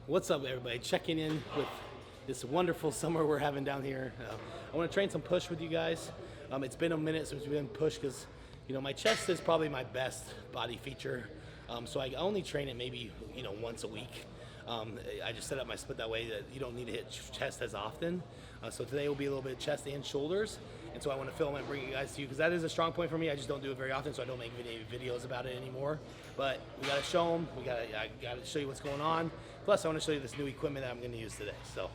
What's up, everybody? Checking in with this wonderful summer we're having down here. I want to train some push with you guys. It's been a minute since we've been push because, you know, my chest is probably my best body feature. So I only train it maybe, once a week. I just set up my split that way that you don't need to hit chest as often. So today will be a little bit of chest and shoulders. And so I want to film and bring you guys to you because that is a strong point for me. I just don't do it very often, so I don't make videos about it anymore. But we got to show them. I got to show you what's going on. Plus, I want to show you this new equipment that I'm going to use today. So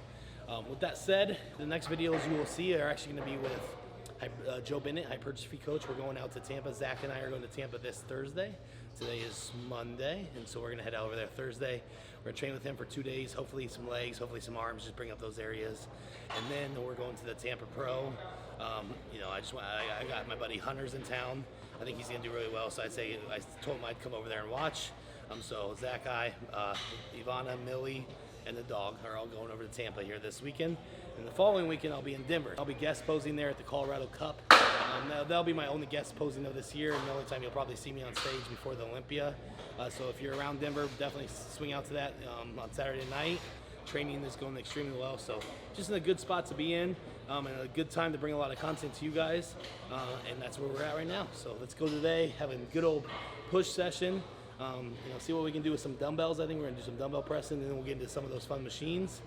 with that said, the next videos you will see are actually going to be with Joe Bennett, hypertrophy coach. We're going out to Tampa. Zach and I are going to Tampa this Thursday. Today is Monday, and so we're going to head out over there Thursday. We're going to train with him for 2 days, hopefully some legs, hopefully some arms, just bring up those areas. And then we're going to the Tampa Pro. I got my buddy Hunter's in town. I think he's going to do really well, so I told him I'd come over there and watch. So Zach, Ivana, Millie, and the dog are all going over to Tampa here this weekend. And the following weekend, I'll be in Denver. I'll be guest posing there at the Colorado Cup. That'll be my only guest posing of this year, and the only time you'll probably see me on stage before the Olympia. So if you're around Denver, definitely swing out to that on Saturday night. Training is going extremely well, so just in a good spot to be in, and a good time to bring a lot of content to you guys, and that's where we're at right now. So let's go today, have a good old push session. See what we can do with some dumbbells. I think we're gonna do some dumbbell pressing, and then we'll get into some of those fun machines,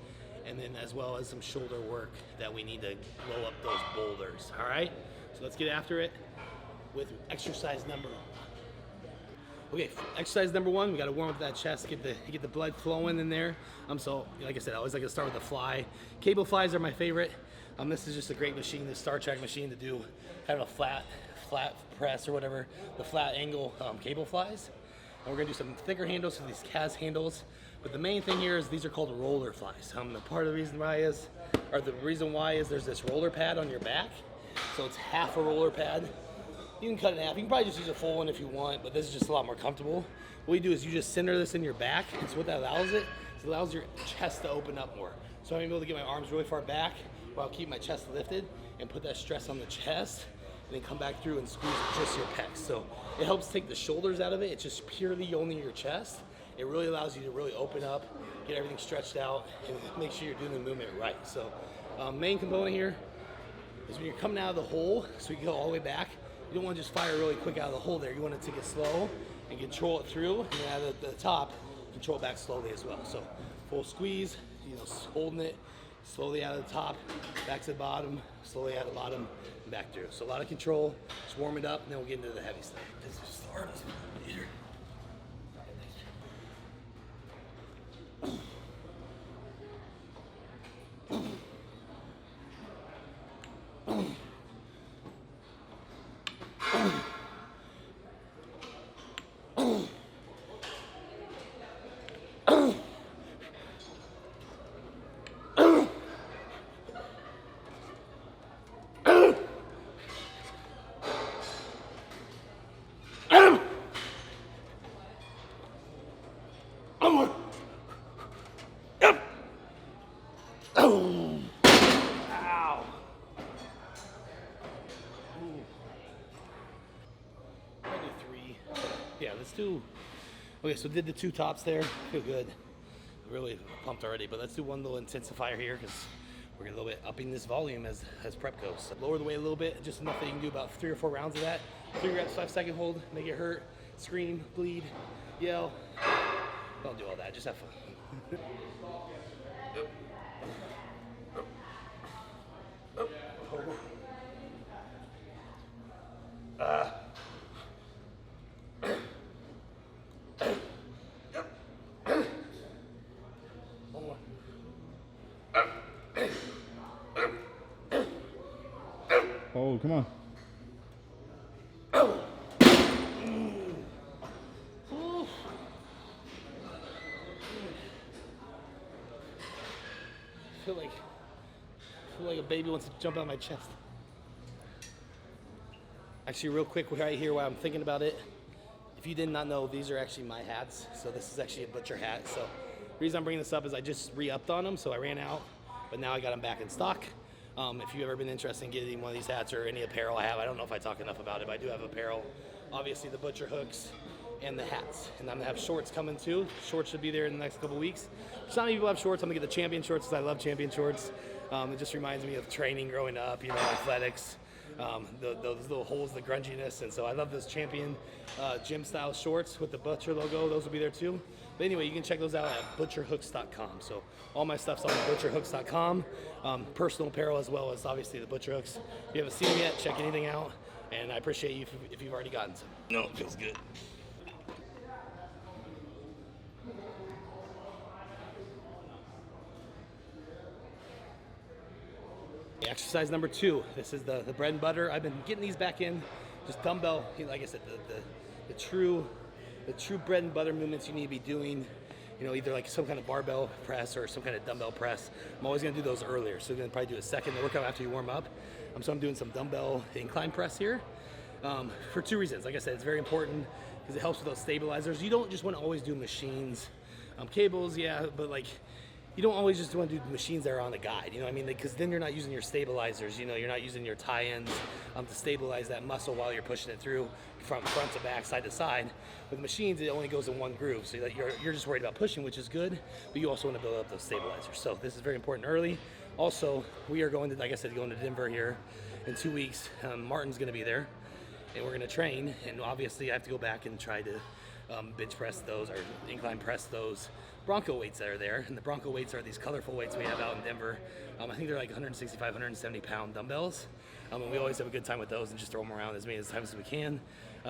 and then as well as some shoulder work that we need to roll up those boulders. All right, so let's get after it with exercise number 1. Okay, exercise number 1, we got to warm up that chest, get the blood flowing in there. So like I said, I always like to start with the fly. Cable flies are my favorite. This is just a great machine, the Star Trek machine, to do kind of a flat press or whatever, the flat angle cable flies. And we're gonna do some thicker handles for these CAS handles. But the main thing here is these are called roller flies. The reason why is there's this roller pad on your back. So it's half a roller pad. You can cut it in half. You can probably just use a full one if you want, but this is just a lot more comfortable. What you do is you just center this in your back, and so what that allows it allows your chest to open up more. So I'm able to get my arms really far back while keeping my chest lifted and put that stress on the chest, and then come back through and squeeze just your pecs. So it helps take the shoulders out of it. It's just purely only your chest. It really allows you to really open up, get everything stretched out, and make sure you're doing the movement right. So main component here is when you're coming out of the hole, so you can go all the way back. You don't want to just fire really quick out of the hole there. You want to take it slow and control it through, and then out of the top, control it back slowly as well. So full squeeze, holding it slowly out of the top, back to the bottom, slowly out of the bottom, and back through. So a lot of control, just warm it up, and then we'll get into the heavy stuff. This is the hardest here. Okay, so did the 2 tops there. Feel good. Really pumped already, but let's do one little intensifier here because we're a little bit upping this volume as prep goes. So lower the weight a little bit, just enough that you can do about 3 or 4 rounds of that. 3 reps, 5-second hold, make it hurt, scream, bleed, yell. Don't do all that, just have fun. Oh, come on. I feel like a baby wants to jump out of my chest. Actually, real quick right here while I'm thinking about it, if you did not know, these are actually my hats. So this is actually a butcher hat. So the reason I'm bringing this up is I just re-upped on them, so I ran out, but now I got them back in stock. If you've ever been interested in getting one of these hats or any apparel I have, I don't know if I talk enough about it, but I do have apparel. Obviously the butcher hooks and the hats. And I'm gonna have shorts coming too. Shorts should be there in the next couple weeks. Some people have shorts. I'm gonna get the champion shorts because I love champion shorts. It just reminds me of training growing up, you know, athletics. Those little holes, the grunginess, and so I love those champion gym style shorts with the Butcher logo. Those will be there too. But anyway, you can check those out at butcherhooks.com. So all my stuff's on butcherhooks.com. Personal apparel as well as obviously the Butcher Hooks. If you haven't seen them yet, check anything out. And I appreciate you if you've already gotten some. No, it feels good. Exercise number 2. This is the bread and butter. I've been getting these back in, just dumbbell. Like I said, the true bread and butter movements you need to be doing. You know, either like some kind of barbell press or some kind of dumbbell press. I'm always gonna do those earlier, so I'm gonna probably do a second workout after you warm up. So I'm doing some dumbbell incline press here for 2 reasons. Like I said, it's very important because it helps with those stabilizers. You don't just want to always do machines, cables, yeah, but like. You don't always just want to do machines that are on the guide, you know what I mean? Because then you're not using your stabilizers, you know, you're not using your tie-ins to stabilize that muscle while you're pushing it through from front to back, side to side. With machines, it only goes in one groove, so that you're just worried about pushing, which is good, but you also want to build up those stabilizers. So this is very important early. Also, we are going to, like I said, going to Denver here in 2 weeks. Martin's going to be there, and we're going to train, and obviously I have to go back and try to bench press those or incline press those Bronco weights that are there. And the Bronco weights are these colorful weights we have out in Denver. I think they're like 165, 170 pound dumbbells. And we always have a good time with those and just throw them around as many times as we can.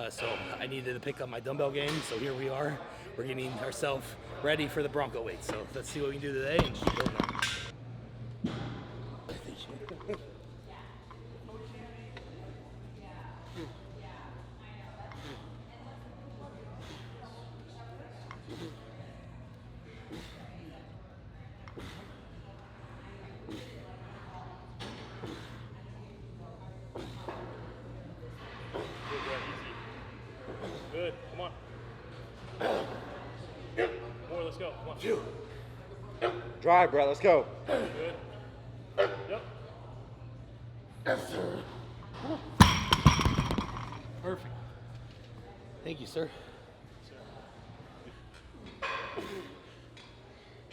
So I needed to pick up my dumbbell game. So here we are. We're getting ourselves ready for the Bronco weights. So let's see what we can do today and keep building on. Good, come on. More, let's go, come on. Drive, bro. Let's go. Good. Yep. Perfect. Thank you, sir.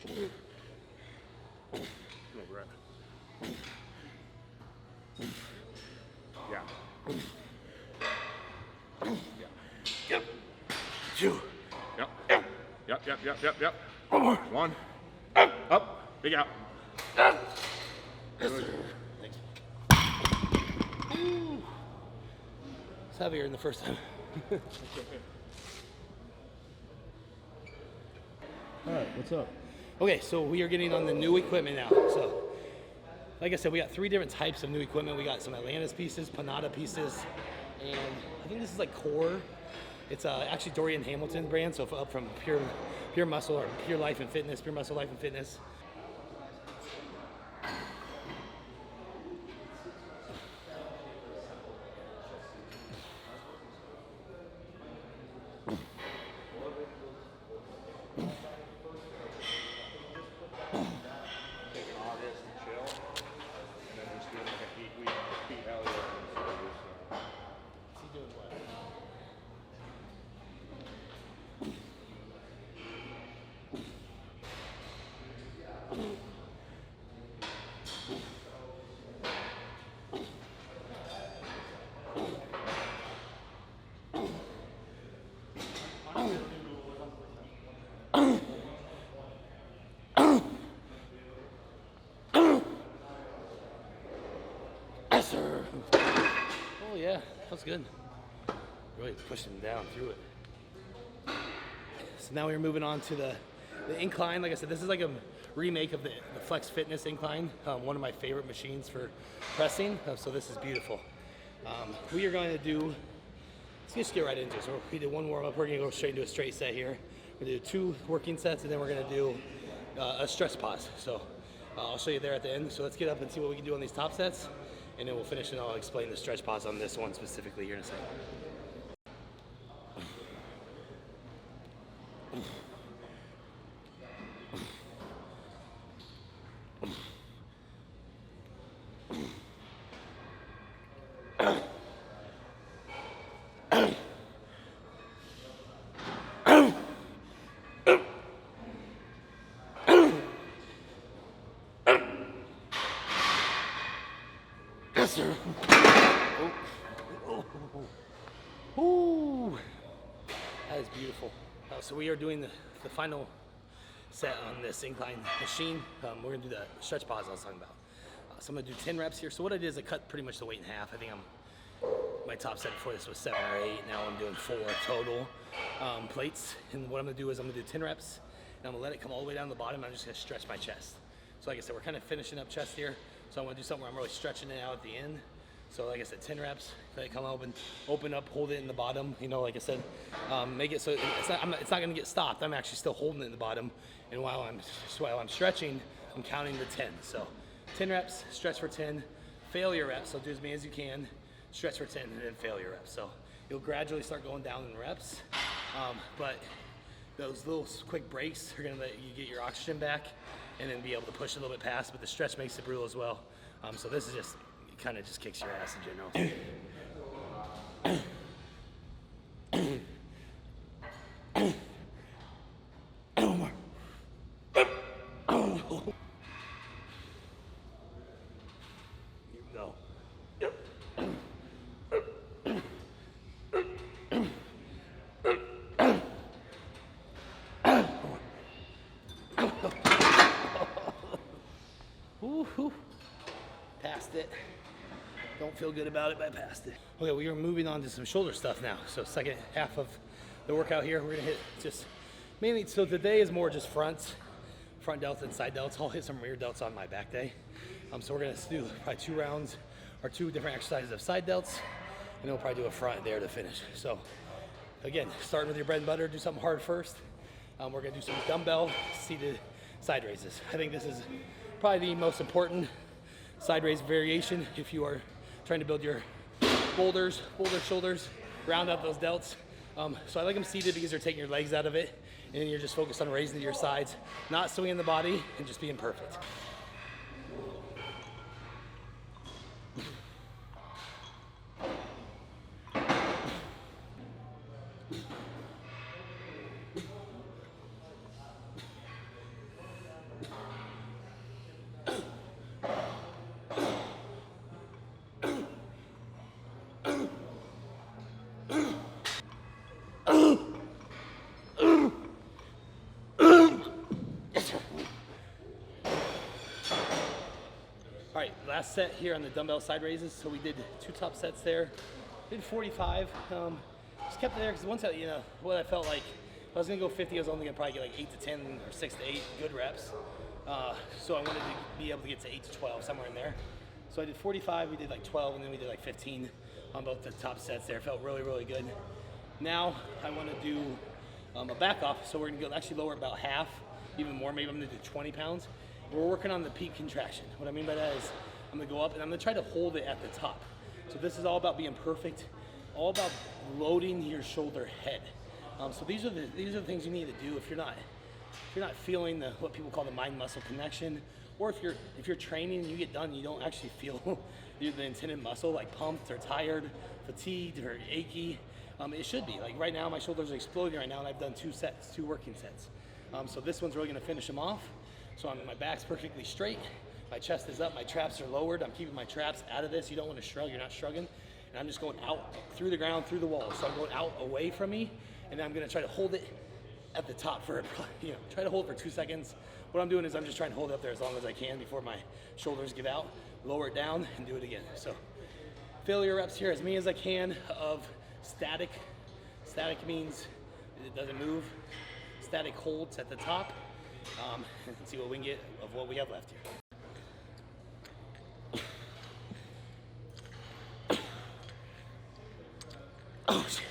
Come on, Brett. Yeah. Yep. Two. Yep. Yep. One more. One. Up. Big out. Yes, sir. Thank you. It's heavier than the first time. All right, what's up? Okay, so we are getting on the new equipment now. So, like I said, we got 3 different types of new equipment. We got some Atlantis pieces, Panada pieces, and I think this is like Core. It's actually Dorian Hamilton brand, so up from Pure Muscle or Pure Life and Fitness, Pure Muscle Life and Fitness. Yes, sir. Oh yeah, that was good. Really pushing down through it. So now we're moving on to the incline. Like I said, this is like a remake of the Flex Fitness incline, one of my favorite machines for pressing. So this is beautiful. We are going to do, let's just get right into it. So we did 1 warm up. We're going to go straight into a straight set here. We're going to do 2 working sets, and then we're going to do a stress pause. So I'll show you there at the end. So let's get up and see what we can do on these top sets, and then we'll finish and I'll explain the stretch pause on this one specifically here in a second. Yes, sir. Oh. Oh. Ooh. That is beautiful. So we are doing the final set on this incline machine. We're gonna do the stretch pause I was talking about. So I'm gonna do 10 reps here. So what I did is I cut pretty much the weight in half. I think my top set before this was 7 or 8. Now I'm doing 4 total plates. And what I'm gonna do is I'm gonna do 10 reps and I'm gonna let it come all the way down to the bottom. I'm just gonna stretch my chest. So like I said, we're kind of finishing up chest here. So I wanna do something where I'm really stretching it out at the end. So like I said, 10 reps, let it come open up, hold it in the bottom. You know, like I said, make it so it's not gonna get stopped. I'm actually still holding it in the bottom. And while I'm stretching, I'm counting the 10. So 10 reps, stretch for 10, failure reps. So do as many as you can, stretch for 10, and then failure reps. So you'll gradually start going down in reps. But those little quick breaks are gonna let you get your oxygen back and then be able to push a little bit past, but the stretch makes it brutal as well. So this is just, kind of just kicks your ass in general. You go. Yep. Passed it. Don't feel good about it, but I passed it. Okay, we are moving on to some shoulder stuff now. So second half of the workout here, we're gonna hit just mainly, so today is more just front delts and side delts. I'll hit some rear delts on my back day. So we're gonna do probably 2 rounds or 2 different exercises of side delts, and then we'll probably do a front there to finish. So again, starting with your bread and butter, do something hard first. We're gonna do some dumbbell seated side raises. I think this is probably the most important side raise variation if you are trying to build your boulder shoulders, round out those delts. So I like them seated because they're taking your legs out of it, and then you're just focused on raising to your sides, not swinging the body, and just being perfect. All right, last set here on the dumbbell side raises. So we did 2 top sets there. Did 45. Just kept it there because one set, you know, what I felt like, if I was gonna go 50, I was only gonna probably get like 8 to 10 or 6 to 8 good reps. So I wanted to be able to get to 8 to 12, somewhere in there. So I did 45, we did like 12, and then we did like 15 on both the top sets there. Felt really, really good. Now I wanna do a back off, so we're gonna go actually lower about half, even more, maybe I'm gonna do 20 pounds. We're working on the peak contraction. What I mean by that is I'm gonna go up and I'm gonna try to hold it at the top. So this is all about being perfect, all about loading your shoulder head. So these are the things you need to do if you're not feeling what people call the mind muscle connection, or if you're training and you get done and you don't actually feel the intended muscle, like pumped or tired, fatigued or achy. It should be. Like right now my shoulders are exploding right now, and I've done 2 working sets. So this one's really gonna finish them off. So my back's perfectly straight, my chest is up, my traps are lowered. I'm keeping my traps out of this. You don't want to shrug, you're not shrugging. And I'm just going out through the ground, through the wall. So I'm going out away from me, and then I'm gonna try to hold it at the top for, you know, try to hold it for 2 seconds. What I'm doing is I'm just trying to hold it up there as long as I can before my shoulders give out, lower it down, and do it again. So failure reps here, as many as I can of static. Static means it doesn't move. Static holds at the top. And see what we can get of what we have left here. Oh shit.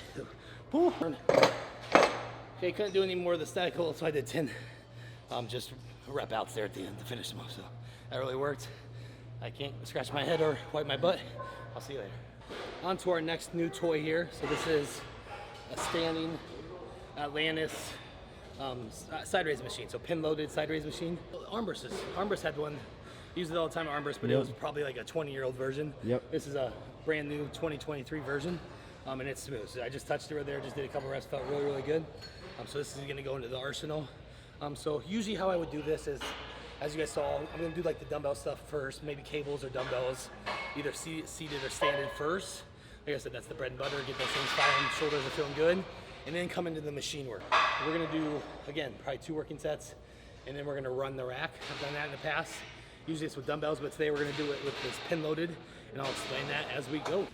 Okay, couldn't do any more of the static hold, so I did 10 just rep outs there at the end to finish them off. So that really worked. I can't scratch my head or wipe my butt. I'll see you later. On to our next new toy here. So this is a standing Atlantis side raise machine, so pin loaded side raise machine. Armbrust had one, used it all the time at Armbrust, but it was probably like a 20-year-old version. Yep. This is a brand new 2023 version, and it's smooth. So I just touched it right there, just did a couple reps, felt really, really good. So this is gonna go into the arsenal. So usually how I would do this is As you guys saw, I'm gonna do like the dumbbell stuff first, maybe cables or dumbbells, either seated or standing first. Like I said, that's the bread and butter, get those things firing, shoulders are feeling good, and then come into the machine work. We're gonna do, again, probably 2 working sets, and then we're gonna run the rack. I've done that in the past. Usually it's with dumbbells, but today we're gonna do it with this pin loaded, and I'll explain that as we go.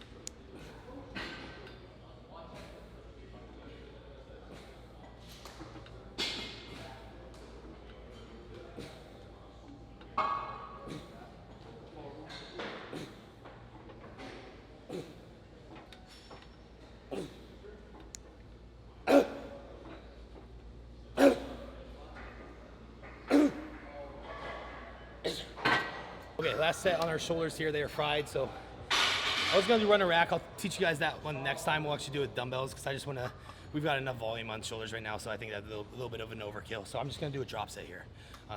Okay, last set on our shoulders here, they are fried, so I was gonna do run a rack. I'll teach you guys that one next time. We'll actually do it with dumbbells, because I just wanna, we've got enough volume on shoulders right now, so I think that's a little bit of an overkill. So I'm just gonna do a drop set here.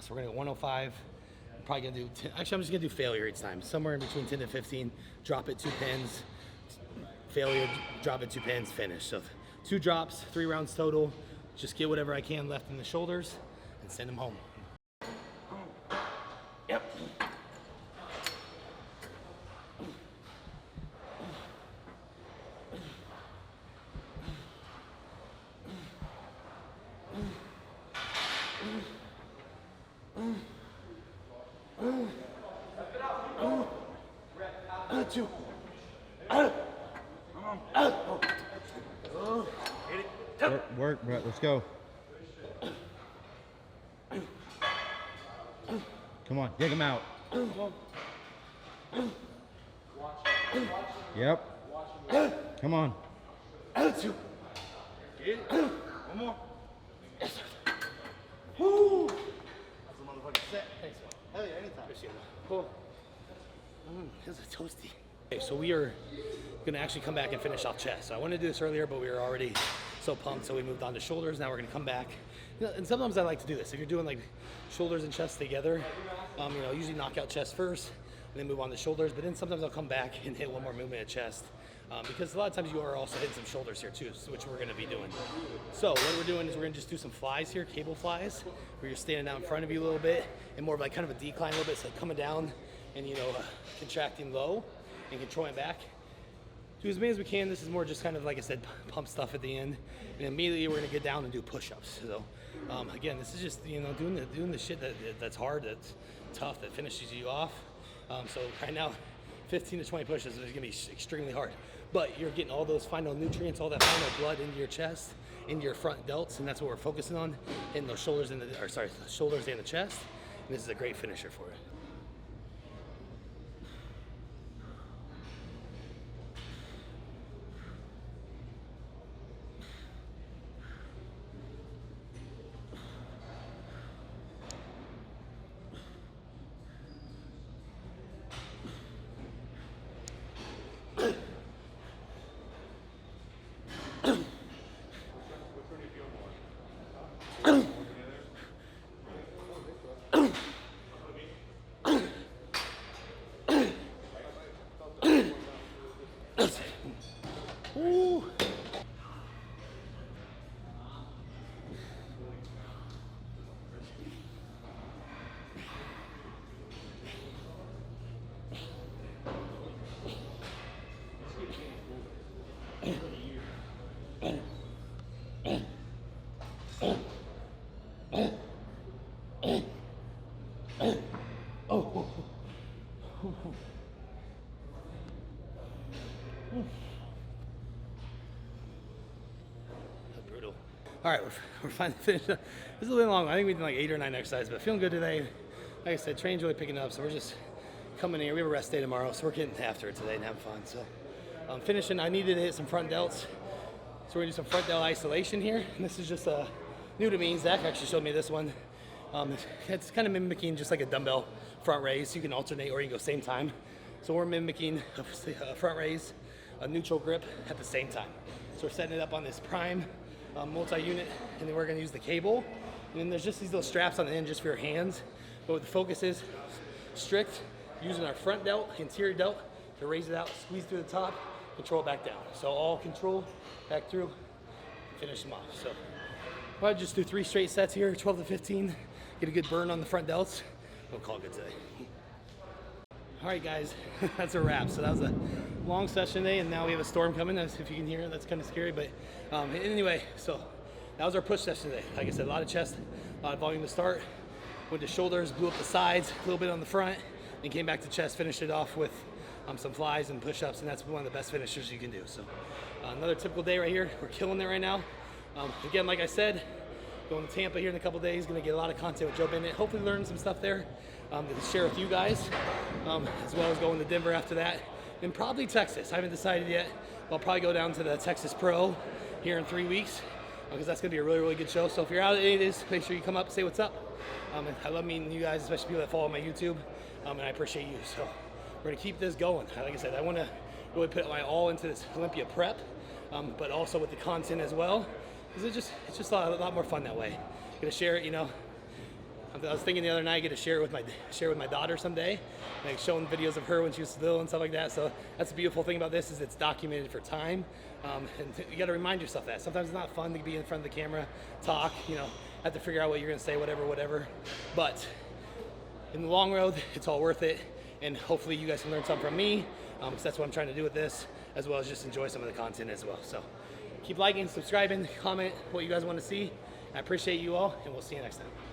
So we're gonna go 105. I'm probably gonna do 10, actually I'm just gonna do failure each time. Somewhere in between 10 to 15, drop it 2 pins, failure, drop it 2 pins, finish. So 2 drops, 3 rounds total. Just get whatever I can left in the shoulders and send them home. Yep. Work, Brett. Let's go. Come on, dig him out. Yep. Come on. Get it. One more. Woo! That's a motherfucking set. Thanks. Hell yeah, anytime. Appreciate it. Cool. It's a toasty. Okay, so we are gonna actually come back and finish off chest. So I wanted to do this earlier, but we were already so pumped, so we moved on to shoulders. Now we're gonna come back. You know, and sometimes I like to do this. If you're doing like shoulders and chest together, you know, usually knock out chest first, and then move on to shoulders. But then sometimes I'll come back and hit one more movement of chest. Because a lot of times you are also hitting some shoulders here too, which we're gonna be doing. So what we're doing is we're gonna just do some flies here, cable flies, where you're standing out in front of you a little bit, and more of like kind of a decline a little bit, so coming down and, you know, contracting low and controlling back. Do as many as we can. This is more just kind of, like I said, pump stuff at the end, and immediately we're gonna get down and do push-ups. So again, this is just, you know, doing the shit that's hard, that's tough, that finishes you off. So right now, 15 to 20 pushes is gonna be extremely hard. But you're getting all those final nutrients, all that final blood into your chest, into your front delts, and that's what we're focusing on in those shoulders and the shoulders and the chest. And this is a great finisher for it. Ooh. Brutal. All right, we're finally finished. This is a little long. I think we did like 8 or 9 exercises, but feeling good today. Like I said, training's really picking up, so we're just coming here. We have a rest day tomorrow, so we're getting after it today and having fun. So finishing, I needed to hit some front delts, so we're gonna do some front delt isolation here. And this is just new to me. Zach actually showed me this one. It's kind of mimicking just like a dumbbell front raise. You can alternate or you can go same time. So we're mimicking a front raise, a neutral grip at the same time. So we're setting it up on this prime multi-unit, and then we're gonna use the cable. And then there's just these little straps on the end just for your hands. But what the focus is, strict, using our front delt, interior delt, to raise it out, squeeze through the top, control back down. So all control, back through, finish them off. So I'll just do 3 straight sets here, 12 to 15, get a good burn on the front delts. we'll call it good today. All right, guys, that's a wrap. So that was a long session today, and now we have a storm coming. As if you can hear, that's kind of scary. But anyway, so that was our push session today. Like I said, a lot of chest, a lot of volume to start. Went to shoulders, blew up the sides, a little bit on the front, and came back to chest, finished it off with some flies and push-ups, and that's one of the best finishers you can do. So another typical day right here. We're killing it right now. Again, like I said, going to Tampa here in a couple days, gonna get a lot of content with Joe Bennett. Hopefully learn some stuff there to share with you guys, as well as going to Denver after that. And probably Texas, I haven't decided yet. I'll probably go down to the Texas Pro here in 3 weeks, because that's gonna be a really, really good show. So if you're out at any of this, make sure you come up, say what's up. And I love meeting you guys, especially people that follow my YouTube, and I appreciate you. So we're gonna keep this going. Like I said, I wanna really put my all into this Olympia prep, but also with the content as well, because it's just a lot more fun that way. Gonna share it, you know. I was thinking the other night, I get to share it with my daughter someday, like showing videos of her when she was little and stuff like that. So that's the beautiful thing about this, is it's documented for time, and you got to remind yourself that sometimes it's not fun to be in front of the camera, talk, you know, have to figure out what you're gonna say, whatever. But in the long road, it's all worth it, and hopefully you guys can learn something from me, because that's what I'm trying to do with this, as well as just enjoy some of the content as well. So keep liking, subscribing, comment what you guys want to see. I appreciate you all, and we'll see you next time.